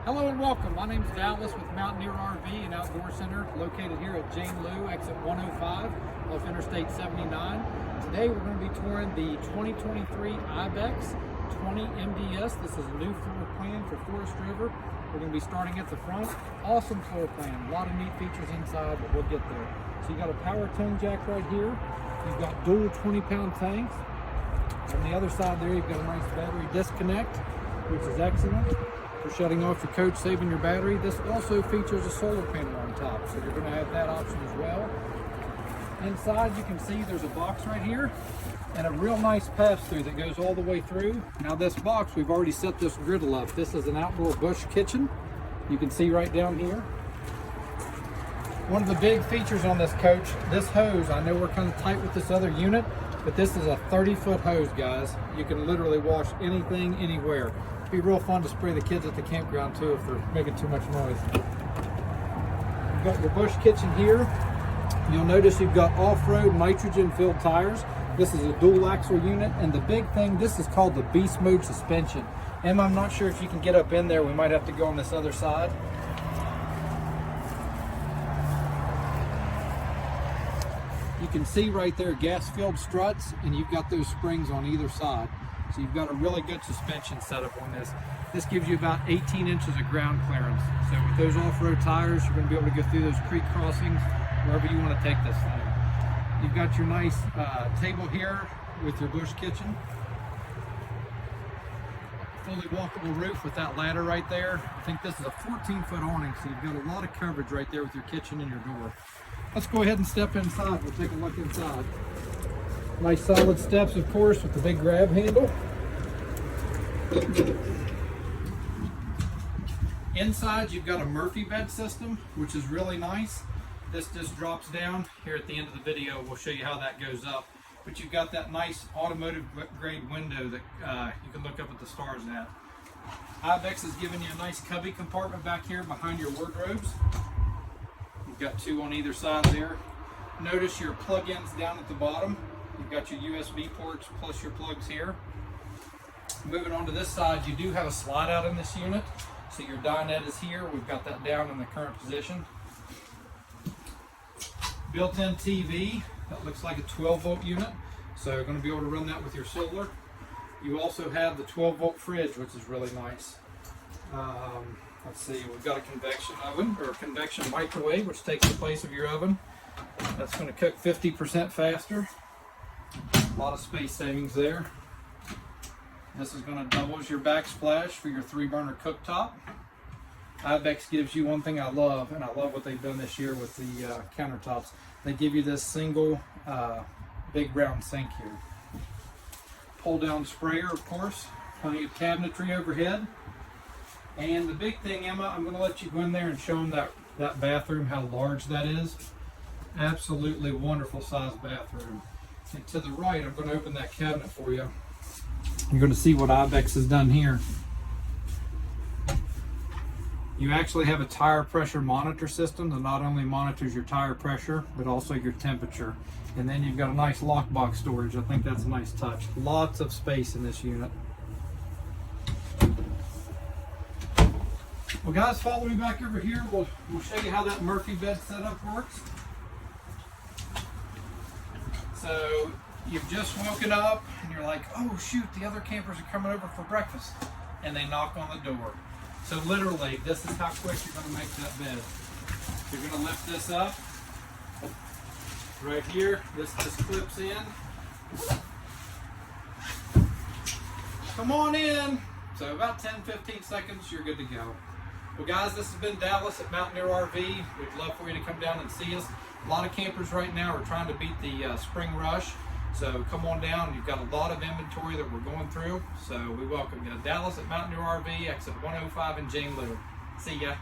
Hello and welcome. My name is Dallas with Mountaineer RV and Outdoor Center, located here at Jane Lou, exit 105 off Interstate 79. Today we're going to be touring the 2023 IBEX 20MDS. This is a new floor plan for Forest River. We're going to be starting at the front. Awesome floor plan. A lot of neat features inside, but we'll get there. So you got a power tone jack right here. You've got dual 20-pound tanks. On the other side there, you've got a nice battery disconnect, which is excellent for shutting off your coach, saving your battery. This also features a solar panel on top, so you're going to have that option as well. Inside, you can see there's a box right here and a real nice pass-through that goes all the way through. Now this box, we've already set this griddle up. This is an outdoor bush kitchen. You can see right down here. One of the big features on this coach, this hose, I know we're kind of tight with this other unit, but this is a 30-foot hose, guys. You can literally wash anything, anywhere. It'd be real fun to spray the kids at the campground too if they're making too much noise. You've got your bush kitchen here. You'll notice you've got off-road nitrogen-filled tires. This is a dual axle unit, and the big thing, this is called the beast mode suspension. Emma, I'm not sure if you can get up in there. We might have to go on this other side. You can see right there gas-filled struts, and you've got those springs on either side. So you've got a really good suspension setup on this. This gives you about 18 inches of ground clearance. So with those off-road tires, you're going to be able to go through those creek crossings, wherever you want to take this thing. You've got your nice table here with your bush kitchen. Fully walkable roof with that ladder right there. I think this is a 14-foot awning, so you've got a lot of coverage right there with your kitchen and your door. Let's go ahead and step inside. We'll take a look inside. Nice solid steps, of course, with the big grab handle. Inside, you've got a Murphy bed system, which is really nice. This just drops down. Here at the end of the video, we'll show you how that goes up. But you've got that nice automotive grade window that you can look up at the stars at. IBEX has given you a nice cubby compartment back here behind your wardrobes. You've got two on either side there. Notice your plug-ins down at the bottom. You've got your USB ports plus your plugs here. Moving on to this side, you do have a slide out in this unit. So your dinette is here. We've got that down in the current position. Built-in TV, that looks like a 12-volt unit. So you're going to be able to run that with your solar. You also have the 12-volt fridge, which is really nice. Let's see, we've got a convection oven or a convection microwave, which takes the place of your oven. That's going to cook 50% faster. A lot of space savings there. This is going to double as your backsplash for your 3-burner cooktop. IBEX gives you one thing I love, and I love what they've done this year with the countertops. They give you this single big round sink here. Pull down sprayer, of course. Plenty of cabinetry overhead. And the big thing, Emma, I'm going to let you go in there and show them that bathroom, how large that is. Absolutely wonderful sized bathroom. And to the right, I'm going to open that cabinet for you. You're going to see what IBEX has done here. You actually have a tire pressure monitor system that not only monitors your tire pressure, but also your temperature. And then you've got a nice lockbox storage. I think that's a nice touch. Lots of space in this unit. Well, guys, follow me back over here. We'll show you how that Murphy bed setup works. So you've just woken up and you're like, oh shoot, the other campers are coming over for breakfast. And they knock on the door. So literally, this is how quick you're going to make that bed. You're going to lift this up. Right here, this just clips in. Come on in. So about 10-15 seconds, you're good to go. Well guys, this has been Dallas at Mountaineer RV. We'd love for you to come down and see us. A lot of campers right now are trying to beat the spring rush. So come on down. You've got a lot of inventory that we're going through. So we welcome you. Dallas at Mountaineer RV, exit 105 in Jane Lou. See ya.